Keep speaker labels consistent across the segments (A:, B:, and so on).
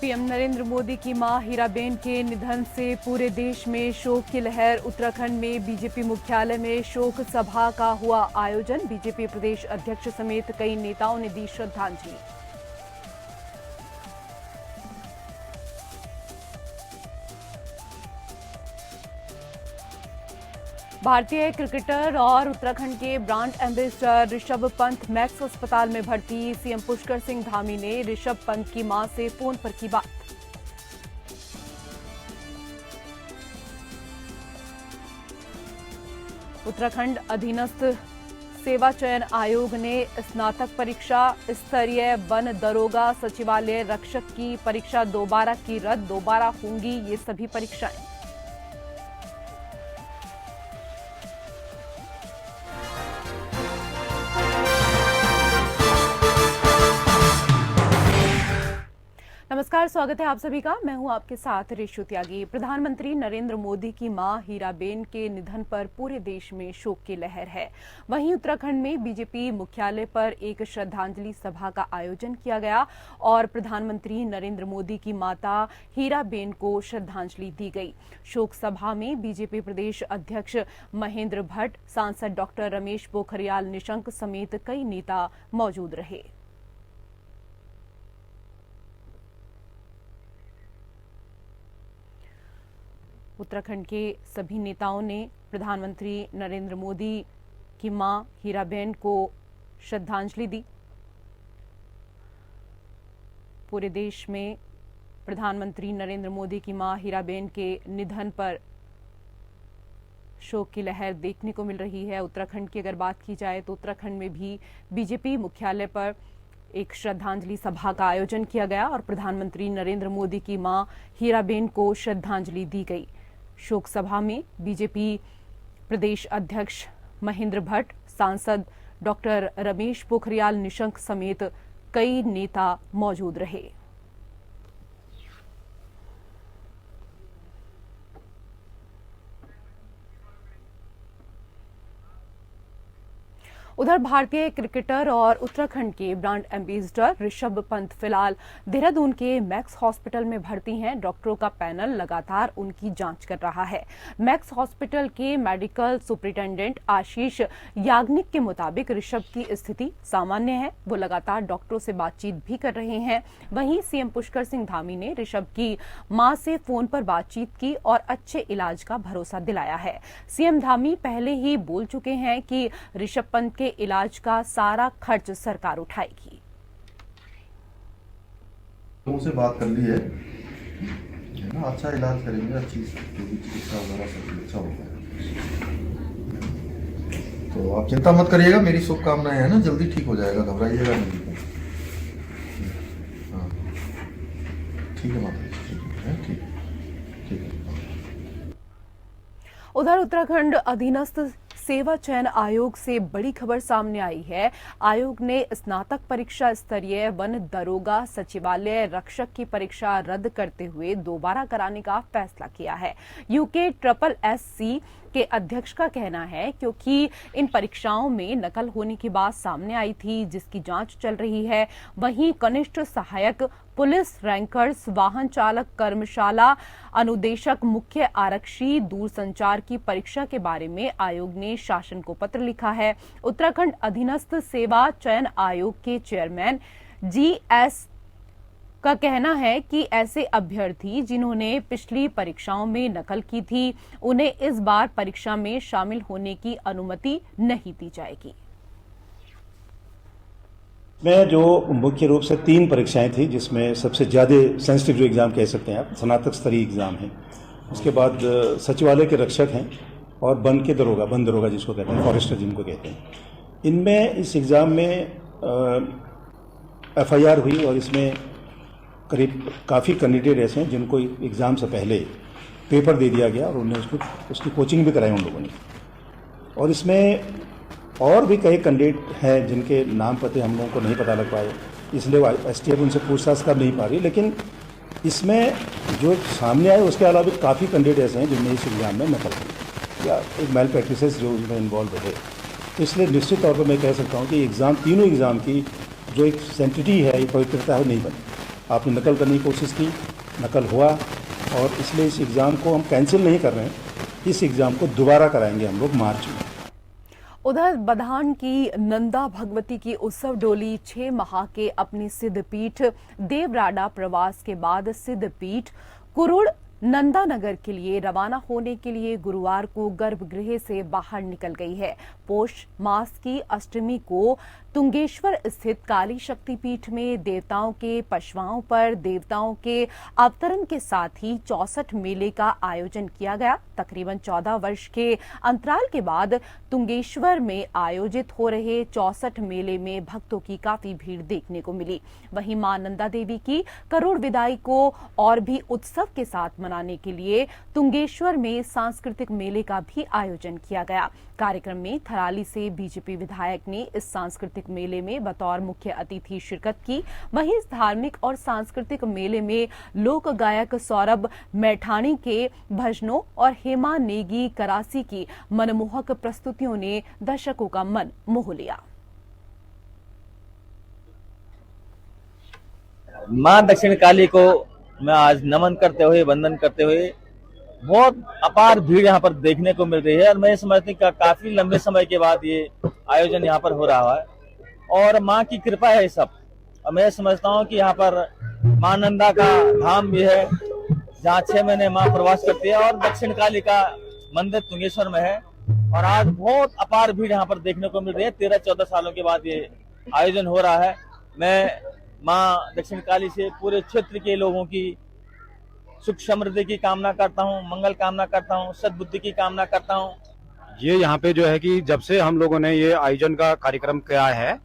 A: PM Narendra Modi की मां हीराबेन के निधन से पूरे देश में शोक की लहर। उत्तराखंड में बीजेपी मुख्यालय में शोक सभा का हुआ आयोजन। बीजेपी प्रदेश अध्यक्ष समेत कई नेताओं ने दी श्रद्धांजलि। भारतीय क्रिकेटर और उत्तराखंड के brand ambassador Rishabh Pant max अस्पताल में भर्ती। सीएम पुष्कर सिंह धामी ने ऋषभ पंत की मां से फोन पर की बात। उत्तराखंड अधीनस्थ सेवा चयन आयोग ने स्नातक परीक्षा स्तरीय वन दरोगा सचिवालय रक्षक की परीक्षा दोबारा की रद्द। दोबारा होंगी ये सभी परीक्षाएं। नमस्कार, स्वागत है आप सभी का। मैं हूं आपके साथ रेशु त्यागी। प्रधानमंत्री नरेंद्र मोदी की मां हीराबेन के निधन पर पूरे देश में शोक की लहर है। वहीं उत्तराखंड में बीजेपी मुख्यालय पर एक श्रद्धांजलि सभा का आयोजन किया गया और प्रधानमंत्री नरेंद्र मोदी की माता हीराबेन को श्रद्धांजलि दी गई। शोक सभा में बीजेपी प्रदेश अध्यक्ष महेंद्र भट्ट, सांसद डॉक्टर रमेश पोखरियाल निशंक समेत कई नेता मौजूद रहे। उत्तराखंड के सभी नेताओं ने प्रधानमंत्री नरेंद्र मोदी की मां हीराबेन को श्रद्धांजलि दी। पूरे देश में प्रधानमंत्री नरेंद्र मोदी की मां हीराबेन के निधन पर शोक की लहर देखने को मिल रही है। उत्तराखंड की अगर बात की जाए तो उत्तराखंड में भी बीजेपी मुख्यालय पर एक श्रद्धांजलि सभा का आयोजन किया गया और प्रधानमंत्री नरेंद्र मोदी की मां हीराबेन को श्रद्धांजलि दी गई। शोक सभा में बीजेपी प्रदेश अध्यक्ष महेंद्र भट्ट, सांसद डॉक्टर रमेश पोखरियाल निशंक समेत कई नेता मौजूद रहे। उधर भारतीय क्रिकेटर और उत्तराखंड के ब्रांड एम्बेसडर ऋषभ पंत फिलहाल देहरादून के मैक्स हॉस्पिटल में भर्ती हैं। डॉक्टरों का पैनल लगातार उनकी जांच कर रहा है। मैक्स हॉस्पिटल के मेडिकल सुपरिटेंडेंट आशीष याग्निक के मुताबिक ऋषभ की स्थिति सामान्य है। वो लगातार डॉक्टरों से बातचीत भी कर रहे हैं। वहीं सीएम पुष्कर सिंह धामी ने ऋषभ की मां से फोन पर बातचीत की और अच्छे इलाज का भरोसा दिलाया है। सीएम धामी पहले ही बोल चुके हैं कि ऋषभ पंत के इलाज का सारा खर्च सरकार उठाएगी।
B: उनसे बात कर ली है ना, अच्छा इलाज करेंगे, अच्छी चिकित्सा वगैरह सब अच्छा होगा। तो आप चिंता मत करिएगा, मेरी शुभकामनाएं हैं ना, जल्दी ठीक हो जाएगा, घबराइएगा नहीं। हाँ ठीक है माता जी, ठीक है।
A: उधर उत्तराखंड अधीनस्थ सेवा चयन आयोग से बड़ी खबर सामने आई है। आयोग ने स्नातक परीक्षा स्तरीय वन दरोगा सचिवालय रक्षक की परीक्षा रद्द करते हुए दोबारा कराने का फैसला किया है। यूके SSC के अध्यक्ष का कहना है क्योंकि इन परीक्षाओं में नकल होने की बात सामने आई थी, जिसकी जांच चल रही है। वहीं कनिष्ठ सहायक पुलिस रैंकर्स, वाहन चालक, कर्मशाला अनुदेशक, मुख्य आरक्षी, दूरसंचार की परीक्षा के बारे में आयोग ने शासन को पत्र लिखा है। उत्तराखंड अधीनस्थ सेवा चयन आयोग के चेयरमैन GS का कहना है कि ऐसे अभ्यर्थी जिन्होंने पिछली परीक्षाओं में नकल की थी, उन्हें इस बार परीक्षा में शामिल होने की अनुमति नहीं दी जाएगी।
C: में जो मुख्य रूप से 3 परीक्षाएं थी, जिसमें सबसे ज़्यादा सेंसिटिव जो एग्ज़ाम कह सकते हैं आप, स्नातक स्तरीय एग्ज़ाम है। उसके बाद सचिवालय के रक्षक हैं और वन के दरोगा, वन दरोगा जिसको कहते हैं, फॉरेस्टर जिनको कहते हैं। इनमें इस एग्ज़ाम में FIR हुई और इसमें करीब काफ़ी कैंडिडेट ऐसे हैं जिनको एग्ज़ाम से पहले पेपर दे दिया गया और उन्हें उसकी कोचिंग भी कराई उन लोगों ने। और इसमें और भी कई कैंडिडेट हैं जिनके नाम पते हम लोगों को नहीं पता लग पाए, इसलिए STF उनसे पूछताछ कर नहीं पा रही। लेकिन इसमें जो सामने आए उसके अलावा भी काफ़ी कैंडिडेट ऐसे हैं जिनने इस एग्ज़ाम में नकल की या एक मेल प्रैक्टिसेस जो उसमें इन्वॉल्व रहे। तो इसलिए निश्चित तौर पर मैं कह सकता हूँ कि एग्ज़ाम, तीनों एग्ज़ाम की जो एक सेंटिटी है, पवित्रता है, नहीं बनी। आपने नकल करने की कोशिश की, नकल हुआ, और इसलिए इस एग्ज़ाम को हम कैंसिल नहीं कर रहे हैं, इस एग्ज़ाम को दोबारा कराएंगे हम लोग मार्च में।
A: उधर बधान की नंदा भगवती की उत्सव डोली 6 माह के अपनी सिद्धपीठ देवराडा प्रवास के बाद सिद्धपीठ कुरुड़ नंदानगर के लिए रवाना होने के लिए गुरुवार को गर्भगृह से बाहर निकल गई है। पौष मास की अष्टमी को तुंगेश्वर स्थित काली शक्तिपीठ में देवताओं के पशुओं पर देवताओं के अवतरण के साथ ही 64 मेले का आयोजन किया गया। तकरीबन 14 वर्ष के अंतराल के बाद तुंगेश्वर में आयोजित हो रहे 64 मेले में भक्तों की काफी भीड़ देखने को मिली। वहीं मां नंदा देवी की करोड़ विदाई को और भी उत्सव के साथ मनाने के लिए तुंगेश्वर में सांस्कृतिक मेले का भी आयोजन किया गया। कार्यक्रम में थराली से बीजेपी विधायक ने इस सांस्कृतिक मेले में बतौर मुख्य अतिथि शिरकत की। वहीं इस धार्मिक और सांस्कृतिक मेले में लोक गायक सौरभ मैठाणी के भजनों और हेमा नेगी करासी की मनमोहक प्रस्तुतियों ने दर्शकों का मन मोह लिया।
D: मां दक्षिण काली को मैं आज नमन करते हुए, वंदन करते हुए, बहुत अपार भीड़ यहाँ पर देखने को मिल रही है और मैं समझती हूँ काफी लंबे समय के बाद ये आयोजन यहाँ पर हो रहा है और माँ की कृपा है सब। और मैं समझता हूँ कि यहाँ पर मां नंदा का धाम भी है जहाँ 6 महीने माँ प्रवास करती है और दक्षिण काली का मंदिर तुंगेश्वर में है और आज बहुत अपार भीड़ यहाँ पर देखने को मिल रही है। 13-14 सालों के बाद ये आयोजन हो रहा है। मैं माँ दक्षिण काली से पूरे क्षेत्र के लोगों की सुख समृद्धि की कामना करता हूँ, मंगल कामना करता हूँ, सद्बुद्धि की कामना करता हूँ।
E: ये यहाँ पे जो है कि जब से हम लोगों ने ये आयोजन का कार्यक्रम किया है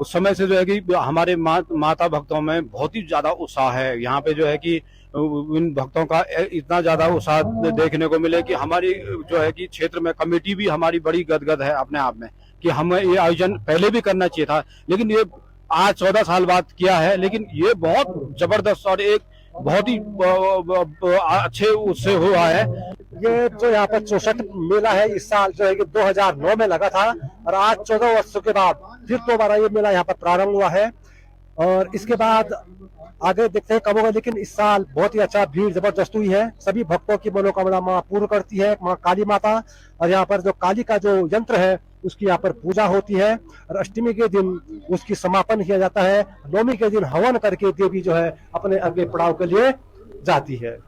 E: उस समय से जो है कि हमारे माता भक्तों में बहुत ही ज्यादा उत्साह है। यहाँ पे जो है कि इन भक्तों का इतना ज्यादा उत्साह देखने को मिले कि हमारी जो है कि क्षेत्र में कमेटी भी हमारी बड़ी गदगद है अपने आप में कि हमें ये आयोजन पहले भी करना चाहिए था, लेकिन ये आज 14 साल बाद किया है। लेकिन ये बहुत जबरदस्त और एक बहुत ही अच्छे उससे हुआ है।
F: ये जो यहाँ पर 64 मेला है इस साल जो है कि 2009 में लगा था और आज 14 वर्षों के बाद फिर दोबारा ये मेला यहाँ पर प्रारंभ हुआ है और इसके बाद आगे देखते हैं कब होगा। लेकिन इस साल बहुत ही अच्छा भीड़ जबरदस्त हुई है। सभी भक्तों की मनोकामना माँ पूर्ण करती है माँ काली माता। और यहाँ पर जो काली का जो यंत्र है उसकी यहाँ पर पूजा होती है और अष्टमी के दिन उसकी समापन किया जाता है। नवमी के दिन हवन करके देवी जो है अपने अगले पड़ाव के लिए जाती है।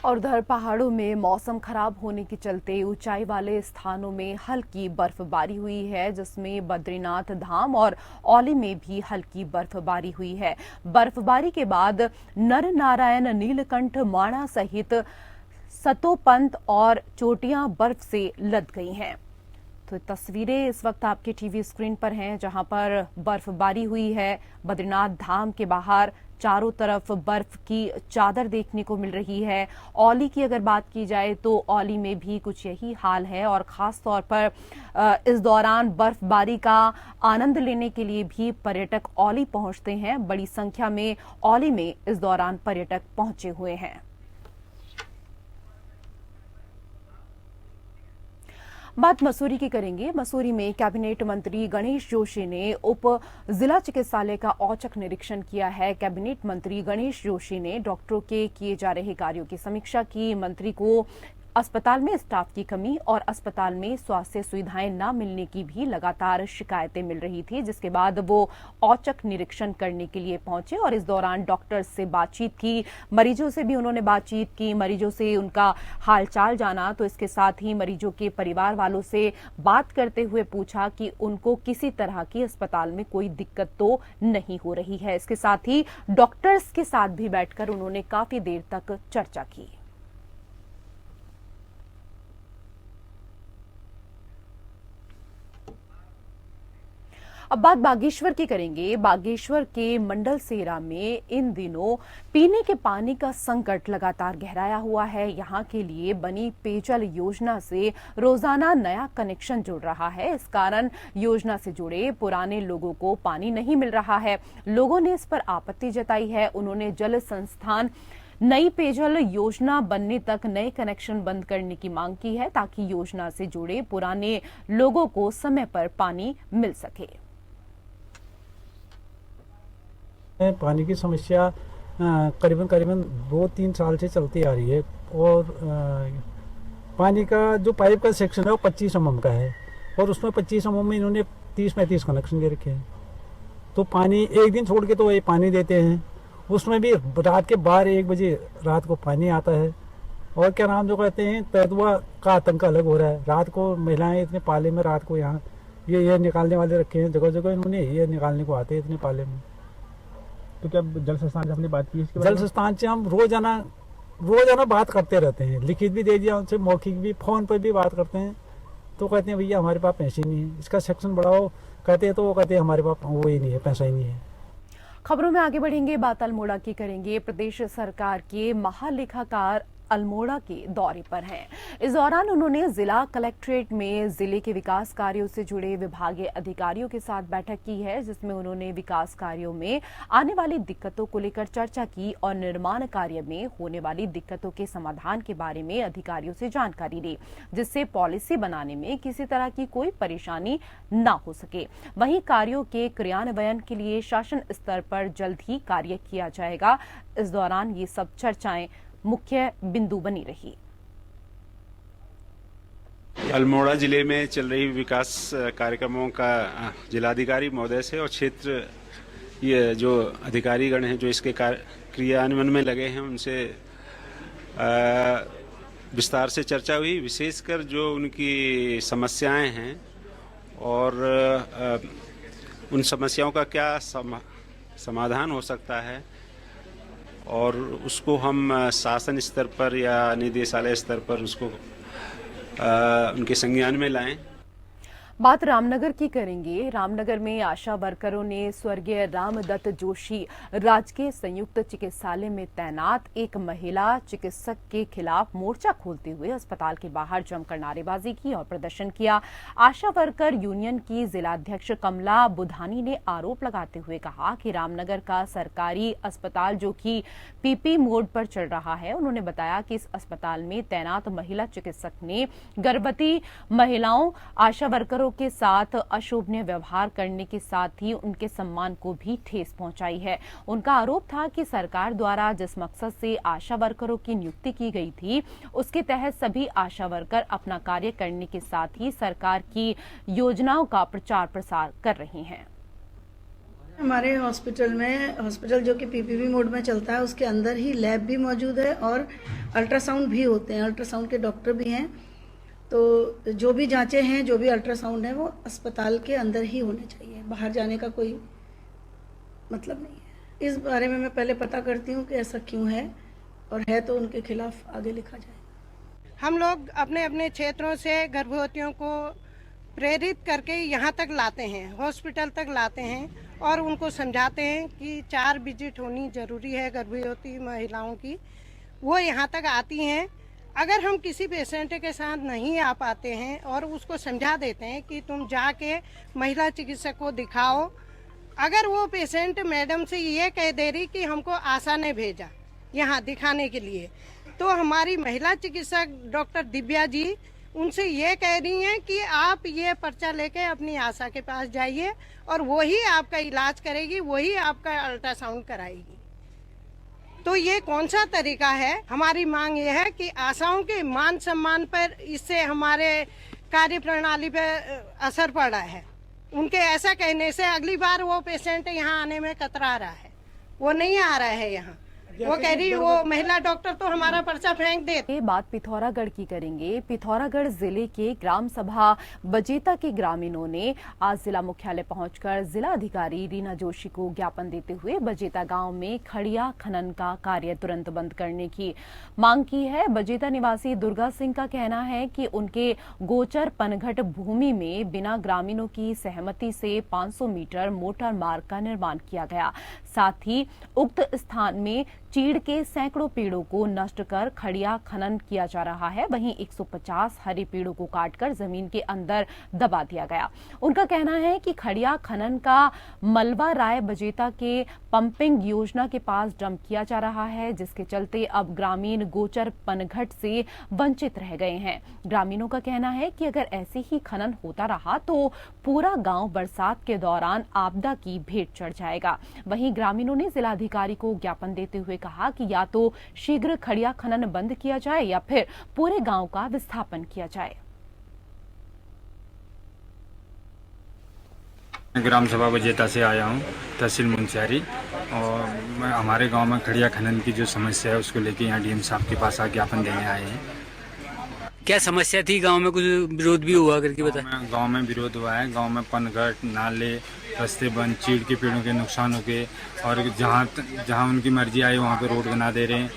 A: और उधर पहाड़ों में मौसम खराब होने के चलते ऊंचाई वाले स्थानों में हल्की बर्फबारी हुई है, जिसमें बद्रीनाथ धाम और औली में भी हल्की बर्फबारी हुई है। बर्फबारी के बाद नर नारायण, नीलकंठ, माणा सहित सतोपंत और चोटियां बर्फ से लद गई हैं। तो तस्वीरें इस वक्त आपके टीवी स्क्रीन पर हैं, जहां पर बर्फबारी हुई है। बद्रीनाथ धाम के बाहर चारों तरफ बर्फ की चादर देखने को मिल रही है। औली की अगर बात की जाए तो औली में भी कुछ यही हाल है और खास तौर पर इस दौरान बर्फबारी का आनंद लेने के लिए भी पर्यटक औली पहुंचते हैं। बड़ी संख्या में औली में इस दौरान पर्यटक पहुंचे हुए हैं। बात मसूरी की करेंगे। मसूरी में कैबिनेट मंत्री गणेश जोशी ने उप जिला चिकित्सालय का औचक निरीक्षण किया है। कैबिनेट मंत्री गणेश जोशी ने डॉक्टरों के किए जा रहे कार्यों की समीक्षा की। मंत्री को अस्पताल में स्टाफ की कमी और अस्पताल में स्वास्थ्य सुविधाएं न मिलने की भी लगातार शिकायतें मिल रही थी, जिसके बाद वो औचक निरीक्षण करने के लिए पहुंचे और इस दौरान डॉक्टर्स से बातचीत की, मरीजों से भी उन्होंने बातचीत की, मरीजों से उनका हालचाल जाना। तो इसके साथ ही मरीजों के परिवार वालों से बात करते हुए पूछा कि उनको किसी तरह की अस्पताल में कोई दिक्कत तो नहीं हो रही है। इसके साथ ही डॉक्टर्स के साथ भी बैठकर उन्होंने काफी देर तक चर्चा की। अब बात बागेश्वर की करेंगे। बागेश्वर के मंडल सेरा में इन दिनों पीने के पानी का संकट लगातार गहराया हुआ है। यहाँ के लिए बनी पेयजल योजना से रोजाना नया कनेक्शन जुड़ रहा है। इस कारण योजना से जुड़े पुराने लोगों को पानी नहीं मिल रहा है। लोगों ने इस पर आपत्ति जताई है। उन्होंने जल संस्थान नई पेयजल योजना बनने तक नए कनेक्शन बंद करने की मांग की है, ताकि योजना से जुड़े पुराने लोगों को समय पर पानी मिल सके।
G: पानी की समस्या करीबन करीबन 2-3 साल से चलती आ रही है और पानी का जो पाइप का सेक्शन है वो 25 mm का है और उसमें 25 mm में इन्होंने 30-35 कनेक्शन दे रखे हैं। तो पानी एक दिन छोड़ के तो ये पानी देते हैं, उसमें भी रात के 12-1 बजे रात को पानी आता है। और क्या नाम जो कहते हैं तैतुआ का आतंक अलग हो रहा है। रात को महिलाएं इतने पाले में रात को यहाँ ये निकालने वाले रखे हैं, जगह जगह इन्होंने ये निकालने को आते हैं इतने पाले में।
H: तो क्या जल संस्थान से आपने बात की इसके
G: जल संस्थान से हम रोजाना बात करते रहते हैं, लिखित भी दे दिया उनसे, मौखिक भी, फोन पर भी बात करते हैं। तो कहते हैं भैया हमारे पास पैसे नहीं है, इसका सेक्शन बढ़ाओ, कहते हैं तो वो कहते हैं हमारे पास वो ही नहीं है, पैसा ही नहीं है।
A: खबरों में आगे बढ़ेंगे, बात अल्मोड़ा की करेंगे। प्रदेश सरकार के महालेखाकार अल्मोड़ा के दौरे पर हैं। इस दौरान उन्होंने जिला कलेक्ट्रेट में जिले के विकास कार्यों से जुड़े विभागीय अधिकारियों के साथ बैठक की है, जिसमें उन्होंने विकास कार्यों में आने वाली दिक्कतों को लेकर चर्चा की और निर्माण कार्य में होने वाली दिक्कतों के समाधान के बारे में अधिकारियों से जानकारी ली, जिससे पॉलिसी बनाने में किसी तरह की कोई परेशानी न हो सके। वहीं कार्यों के क्रियान्वयन के लिए शासन स्तर पर जल्द ही कार्य किया जाएगा। इस दौरान ये सब चर्चाएं मुख्य बिंदु बनी रही।
I: अल्मोड़ा जिले में चल रही विकास कार्यक्रमों का जिलाधिकारी महोदय से और क्षेत्र ये जो अधिकारीगण हैं जो इसके क्रियान्वयन में लगे हैं उनसे विस्तार से चर्चा हुई। विशेषकर जो उनकी समस्याएं हैं और उन समस्याओं का क्या समाधान हो सकता है और उसको हम शासन स्तर पर या निदेशालय स्तर पर उसको उनके संज्ञान में लाएं।
A: बात रामनगर की करेंगे। रामनगर में आशा वर्करों ने स्वर्गीय रामदत्त जोशी राजकीय संयुक्त चिकित्सालय में तैनात एक महिला चिकित्सक के खिलाफ मोर्चा खोलते हुए अस्पताल के बाहर जमकर नारेबाजी की और प्रदर्शन किया। आशा वर्कर यूनियन की जिलाध्यक्ष कमला बुधानी ने आरोप लगाते हुए कहा कि रामनगर का सरकारी अस्पताल जो कि पीपी मोड पर चल रहा है, उन्होंने बताया कि इस अस्पताल में तैनात महिला चिकित्सक ने गर्भवती महिलाओं आशा वर्करों के साथ अशोभनीय व्यवहार करने के साथ ही उनके सम्मान को भी ठेस पहुंचाई है। उनका आरोप था कि सरकार द्वारा जिस मकसद से आशा वर्करों की नियुक्ति की गई थी, उसके तहत सभी आशा वर्कर अपना कार्य करने के साथ ही सरकार की योजनाओं का प्रचार प्रसार कर रही हैं।
J: हमारे हॉस्पिटल जो कि पीपीपी मोड में चलता है, उसके अंदर ही लैब भी मौजूद है और अल्ट्रासाउंड भी होते हैं, अल्ट्रासाउंड के डॉक्टर भी हैं। तो जो भी जांचें हैं, जो भी अल्ट्रासाउंड है, वो अस्पताल के अंदर ही होने चाहिए, बाहर जाने का कोई मतलब नहीं है। इस बारे में मैं पहले पता करती हूँ कि ऐसा क्यों है, और है तो उनके खिलाफ आगे लिखा जाए।
K: हम लोग अपने अपने क्षेत्रों से गर्भवतियों को प्रेरित करके यहाँ तक लाते हैं, हॉस्पिटल तक लाते हैं और उनको समझाते हैं कि 4 विजिट होनी जरूरी है गर्भवती महिलाओं की। वो यहाँ तक आती हैं। अगर हम किसी पेशेंट के साथ नहीं आ पाते हैं और उसको समझा देते हैं कि तुम जाके महिला चिकित्सक को दिखाओ, अगर वो पेशेंट मैडम से ये कह दे रही कि हमको आशा ने भेजा यहाँ दिखाने के लिए, तो हमारी महिला चिकित्सक डॉक्टर दिव्या जी उनसे ये कह रही हैं कि आप ये पर्चा लेके अपनी आशा के पास जाइए और वही आपका इलाज करेगी, वही आपका अल्ट्रासाउंड कराएगी। तो ये कौन सा तरीका है? हमारी मांग ये है कि आशाओं के मान सम्मान पर इससे हमारे कार्य प्रणाली पर असर पड़ा है। उनके ऐसा कहने से अगली बार वो पेशेंट यहाँ आने में कतरा रहा है, वो नहीं आ रहा है यहाँ। वो कह रही वो महिला डॉक्टर तो हमारा पर्चा फेंक दे।
A: बात पिथौरागढ़ की करेंगे। पिथौरागढ़ जिले के ग्राम सभा बजेता के ग्रामीणों ने आज जिला मुख्यालय पहुंचकर जिला अधिकारी रीना जोशी को ज्ञापन देते हुए बजेता गांव में खड़िया खनन का कार्य तुरंत बंद करने की मांग की है। बजेता निवासी दुर्गा सिंह का कहना है कि उनके गोचर पनघट भूमि में बिना ग्रामीणों की सहमति से 500 मीटर मोटर मार्ग का निर्माण किया गया, साथ ही उक्त स्थान में चीड़ के सैकड़ों पेड़ों को नष्ट कर खड़िया खनन किया जा रहा है। वहीं 150 हरे पेड़ों को काटकर जमीन के अंदर दबा दिया गया। उनका कहना है कि खड़िया खनन का मलबा राय बजेता के पंपिंग योजना के पास डंप किया जा रहा है, जिसके चलते अब ग्रामीण गोचर पनघट से वंचित रह गए हैं। ग्रामीणों का कहना है कि अगर ऐसे ही खनन होता रहा तो पूरा गांव बरसात के दौरान आपदा की भेंट चढ़ जाएगा। वहीं ग्रामीणों ने जिलाधिकारी को ज्ञापन देते हुए कहा कि या तो शीघ्र खड़िया खनन बंद किया जाए या फिर पूरे गांव का विस्थापन किया जाए।
L: ग्राम सभा बजेता से आया हूँ, तहसील मुंशियारी, और मैं हमारे गांव में खड़िया खनन की जो समस्या है उसको लेके यहाँ डीएम साहब के पास ज्ञापन देने आए हैं।
M: क्या समस्या थी गांव में? कुछ विरोध भी हुआ करके बता।
L: गांव में विरोध हुआ है। गांव में पनघट, नाले, रास्ते बंद, चीड़ के पेड़ों के नुकसान हो गए, और जहां उनकी मर्जी आई वहां पे रोड बना दे रहे हैं।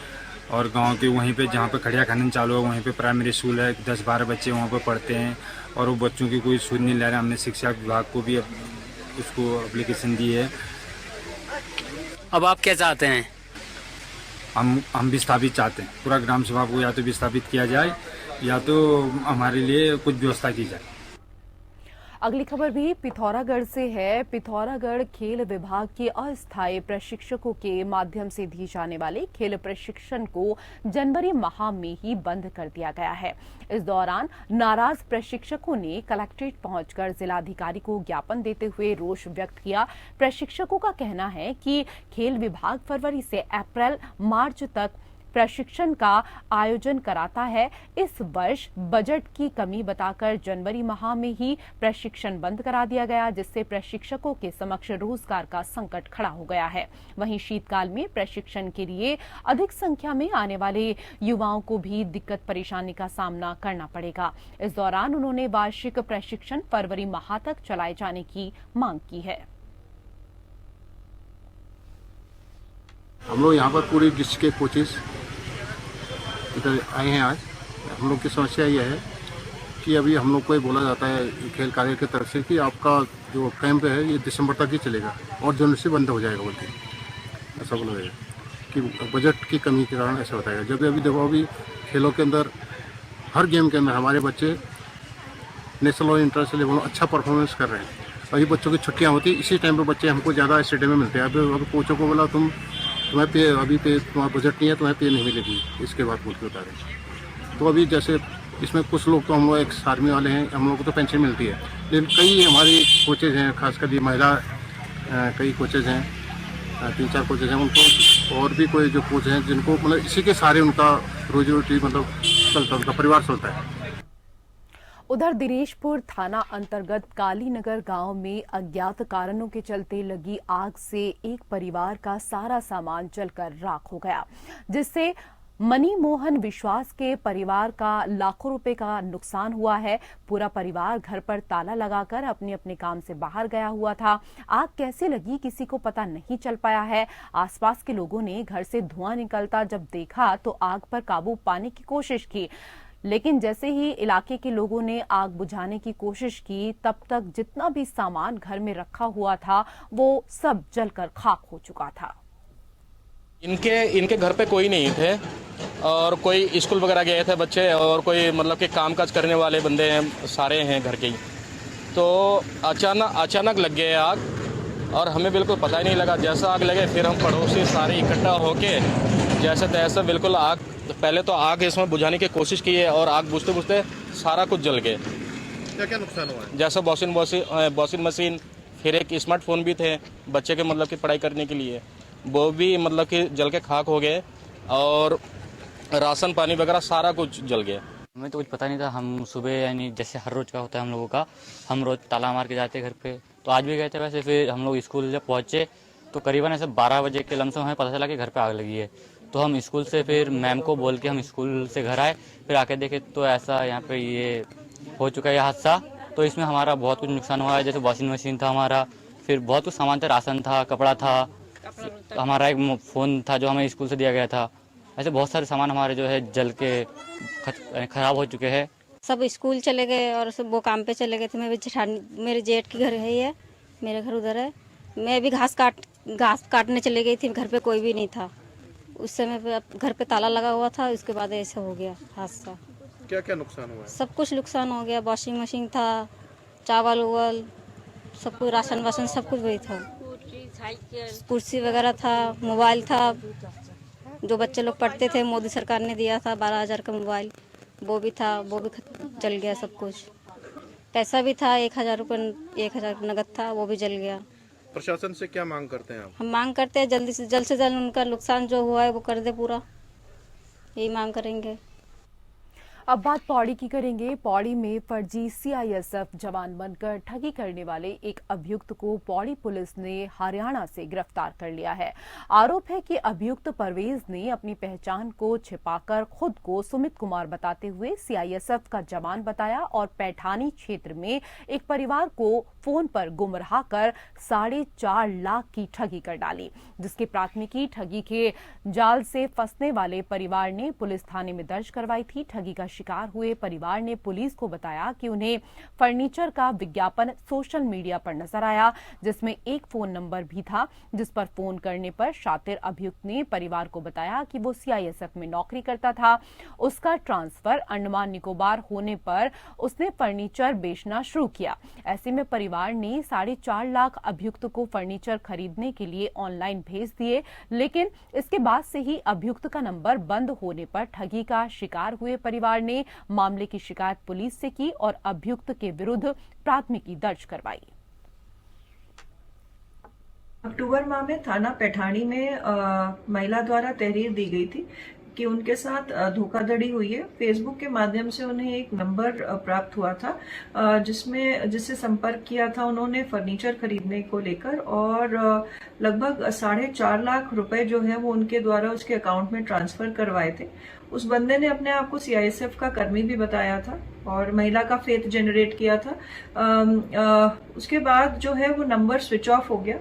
L: और गांव के वहीं पे जहां पे खड़िया खनन चालू है वहीं पे प्राइमरी स्कूल है, 10-12 बच्चे वहां पे पढ़ते हैं और वो बच्चों की कोई सुध नहीं ले रहे। हमने शिक्षा विभाग को भी उसको एप्लीकेशन दी है।
M: अब आप क्या चाहते हैं?
L: हम विस्थापित चाहते हैं। पूरा ग्राम सभा को या तो विस्थापित किया जाए या तो हमारे लिए कुछ व्यवस्था की जाए।
A: अगली खबर भी पिथौरागढ़ से है। पिथौरागढ़ खेल विभाग के अस्थायी प्रशिक्षकों के माध्यम से दी जाने वाले खेल प्रशिक्षण को जनवरी माह में ही बंद कर दिया गया है। इस दौरान नाराज प्रशिक्षकों ने कलेक्ट्रेट पहुंचकर जिलाधिकारी को ज्ञापन देते हुए रोष व्यक्त किया। प्रशिक्षकों का कहना है कि खेल विभाग फरवरी से अप्रैल मार्च तक प्रशिक्षण का आयोजन कराता है। इस वर्ष बजट की कमी बताकर जनवरी माह में ही प्रशिक्षण बंद करा दिया गया, जिससे प्रशिक्षकों के समक्ष रोजगार का संकट खड़ा हो गया है। वहीं शीतकाल में प्रशिक्षण के लिए अधिक संख्या में आने वाले युवाओं को भी दिक्कत परेशानी का सामना करना पड़ेगा। इस दौरान उन्होंने वार्षिक प्रशिक्षण फरवरी माह तक चलाए जाने की मांग की है।
N: हम लोग यहाँ पर पूरी डिस्ट्रिक्ट के कोचेस इधर आए हैं। आज हम लोग की समस्या यह है कि अभी हम लोग को ये बोला जाता है खेल कार्य की तरफ से कि आपका जो कैंप है ये दिसंबर तक ही चलेगा और जनवरी से बंद हो जाएगा बोलते हैं। ऐसा बोला जाएगा कि बजट की कमी के कारण ऐसा बताएगा। जब अभी देखो अभी खेलों के अंदर हर गेम के अंदर हमारे बच्चे नेशनल और इंटरनेशनल लेवल में अच्छा परफॉर्मेंस कर रहे हैं। अभी बच्चों की छुट्टियाँ होती है, इसी टाइम पर बच्चे हमको ज़्यादा स्टेडियम में मिलते हैं। अभी कोचों को बोला तुम्हें पे अभी पे तुम्हारा बजट नहीं है, तुम्हें पे नहीं मिलेगी, इसके बाद बोल के बता रहे। तो अभी जैसे इसमें कुछ लोग तो हम लोग एक्स आर्मी वाले हैं, हम लोग को तो पेंशन मिलती है, लेकिन कई हमारी कोचेज हैं, खासकर ये महिला कई कोचेज हैं, 3-4 कोचेज हैं, उनको और भी कोई जो कोच हैं जिनको मतलब इसी के सारे उनका रोजी रोटी मतलब चलता है, उनका परिवार चलता है।
A: उधर दिनेशपुर थाना अंतर्गत कालीनगर गांव में अज्ञात कारणों के चलते लगी आग से एक परिवार का सारा सामान जलकर राख हो गया, जिससे मनी मोहन विश्वास के परिवार का लाखों रुपए का नुकसान हुआ है। पूरा परिवार घर पर ताला लगाकर अपने अपने काम से बाहर गया हुआ था। आग कैसे लगी किसी को पता नहीं चल पाया है। आसपास के लोगों ने घर से धुआं निकलता जब देखा तो आग पर काबू पाने की कोशिश की, लेकिन जैसे ही इलाके के लोगों ने आग बुझाने की कोशिश की तब तक जितना भी सामान घर में रखा हुआ था वो सब जलकर खाक हो चुका था।
O: इनके घर पे कोई नहीं थे और कोई स्कूल वगैरह गए थे बच्चे और कोई मतलब कि कामकाज करने वाले बंदे हैं, सारे हैं घर के ही। तो अचानक लग गए आग और हमें बिल्कुल पता ही नहीं लगा। जैसा आग लगे फिर हम पड़ोसी सारे इकट्ठा होके जैसे तैसे बिल्कुल आग पहले तो आग इसमें बुझाने की कोशिश की है और आग बुझते बुझते सारा कुछ जल गए।
N: क्या नुकसान हुआ है?
O: जैसे वॉशिंग मशीन, फिर एक स्मार्टफोन भी थे बच्चे के मतलब कि पढ़ाई करने के लिए, वो भी मतलब कि जल के खाक हो गए और राशन पानी वगैरह सारा कुछ जल गया।
P: हमें तो कुछ पता नहीं था। हम सुबह यानी जैसे हर रोज़ का होता है हम लोगों का, हम रोज़ ताला मार के जाते घर पे, तो आज भी गए थे वैसे। फिर हम लोग स्कूल जब पहुँचे तो करीबन ऐसे 12 बजे के लमसम हमें पता चला कि घर पे आग लगी है। तो हम स्कूल से फिर मैम को बोल के हम स्कूल से घर आए, फिर आके देखे तो ऐसा यहाँ पे ये हो चुका है ये हादसा। तो इसमें हमारा बहुत कुछ नुकसान हुआ है। जैसे वॉशिंग मशीन था हमारा, फिर बहुत कुछ सामान था, राशन था, कपड़ा था, हमारा एक फ़ोन था जो हमें स्कूल से दिया गया था। ऐसे बहुत सारे सामान हमारे जो है जल के खराब हो चुके हैं।
Q: सब स्कूल चले गए और सब वो काम पे चले गए थे। मेरे जेठ की घर है ये, मेरा घर उधर है। मैं भी घास काटने चली गई थी, घर पे कोई भी नहीं था। उस समय पे घर पे ताला लगा हुआ था, उसके बाद ऐसा हो गया हादसा।
R: क्या क्या नुकसान हुआ है?
Q: सब कुछ नुकसान हो गया, वॉशिंग मशीन था, चावल उवल सब कुछ, राशन वाशन सब कुछ वही था, कुर्सी वगैरह था, मोबाइल था, जो बच्चे लोग पढ़ते थे मोदी सरकार ने दिया था 12,000 का मोबाइल, वो भी था, वो भी जल गया सब कुछ। पैसा भी था 1,000 रुपये, 1,000 नगद था, वो भी जल गया।
R: प्रशासन से क्या मांग करते हैं आप?
Q: हम मांग करते हैं जल्दी से जल्द उनका नुकसान जो हुआ है वो कर दे पूरा, यही मांग करेंगे।
A: अब बात पौड़ी की करेंगे। पौड़ी में फर्जी सीआईएसएफ जवान बनकर ठगी करने वाले एक अभियुक्त को पौड़ी पुलिस ने हरियाणा से गिरफ्तार कर लिया है। आरोप है कि अभियुक्त परवेज ने अपनी पहचान को छिपाकर खुद को सुमित कुमार बताते हुए सीआईएसएफ का जवान बताया और पैठानी क्षेत्र में एक परिवार को फोन पर गुमराह कर 4.5 लाख की ठगी कर डाली, जिसकी प्राथमिकी ठगी के जाल से फंसने वाले परिवार ने पुलिस थाने में दर्ज करवाई थी। ठगी का शिकार हुए परिवार ने पुलिस को बताया कि उन्हें फर्नीचर का विज्ञापन सोशल मीडिया पर नजर आया, जिसमें एक फोन नंबर भी था, जिस पर फोन करने पर शातिर अभियुक्त ने परिवार को बताया कि वो सीआईएसएफ में नौकरी करता था। उसका ट्रांसफर अंडमान निकोबार होने पर उसने फर्नीचर बेचना शुरू किया। ऐसे में परिवार ने 4.5 लाख अभियुक्त को फर्नीचर खरीदने के लिए ऑनलाइन भेज दिए, लेकिन इसके बाद से ही अभियुक्त का नंबर बंद होने पर ठगी का शिकार हुए परिवार ने मामले की शिकायत पुलिस से की और अभियुक्त के विरुद्ध प्राथमिकी दर्ज करवाई।
S: अक्टूबर माह में थाना पैठानी में महिला द्वारा तहरीर दी गई थी कि उनके साथ धोखाधड़ी हुई है। फेसबुक के माध्यम से उन्हें एक नंबर प्राप्त हुआ था जिससे संपर्क किया था उन्होंने फर्नीचर खरीदने को लेकर, और लगभग 4.5 लाख रुपए जो है वो उनके द्वारा उसके अकाउंट में ट्रांसफर करवाए थे। उस बंदे ने अपने आप को सीआईएसएफ का कर्मी भी बताया था और महिला का फेथ जनरेट किया था। उसके बाद जो है वो नंबर स्विच ऑफ हो गया,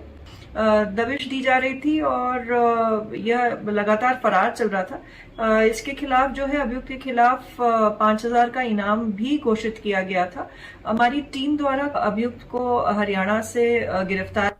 S: दबिश दी जा रही थी और यह लगातार फरार चल रहा था। इसके खिलाफ जो है अभियुक्त के खिलाफ 5,000 का इनाम भी घोषित किया गया था। हमारी टीम द्वारा अभियुक्त को हरियाणा से गिरफ्तार।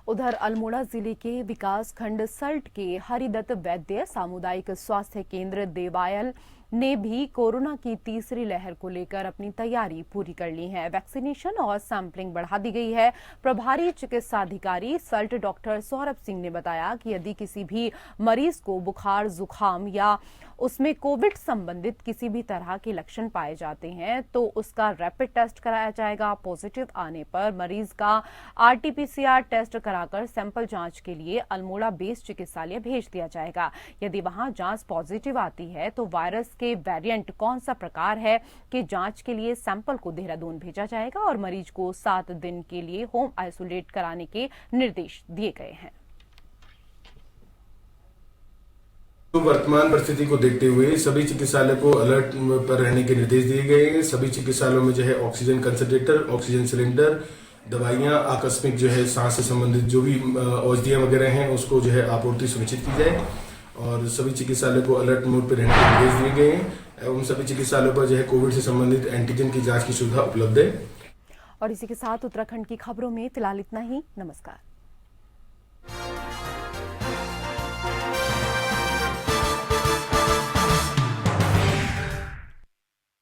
A: उधर अल्मोड़ा जिले के विकास खंड सल्ट के हरिदत्त वैद्य सामुदायिक स्वास्थ्य केंद्र देवायल ने भी कोरोना की तीसरी लहर को लेकर अपनी तैयारी पूरी कर ली है। वैक्सीनेशन और सैंपलिंग बढ़ा दी गई है। प्रभारी चिकित्सा अधिकारी सल्ट डॉक्टर सौरभ सिंह ने बताया कि यदि किसी भी मरीज को बुखार, जुकाम या उसमें कोविड संबंधित किसी भी तरह के लक्षण पाए जाते हैं तो उसका रैपिड टेस्ट कराया जाएगा। पॉजिटिव आने पर मरीज का आरटीपीसीआर टेस्ट कराकर सैंपल जांच के लिए अल्मोड़ा बेस चिकित्सालय भेज दिया जाएगा। यदि वहां जांच पॉजिटिव आती है तो वायरस के वेरिएंट कौन सा प्रकार है कि जांच के लिए सैंपल को देहरादून भेजा जाएगा और मरीज को 7 दिन के लिए होम आइसोलेट कराने के निर्देश दिए गए हैं।
T: तो वर्तमान परिस्थिति को देखते हुए सभी चिकित्सालय को अलर्ट पर रहने के निर्देश दिए गए हैं। सभी चिकित्सालयों में जो है ऑक्सीजन कंसंट्रेटर, ऑक्सीजन सिलेंडर, दवाइयां, आकस्मिक जो है सांस से संबंधित जो भी औषधियां वगैरह हैं उसको जो है आपूर्ति सुनिश्चित की जाए और सभी चिकित्सालय को अलर्ट मोड पर रहने के निर्देश दिए गए हैं। उन सभी चिकित्सालयों पर जो है कोविड से संबंधित एंटीजन की जांच की सुविधा उपलब्ध है।
A: और इसी के साथ उत्तराखंड की खबरों में फिलहाल इतना ही। नमस्कार।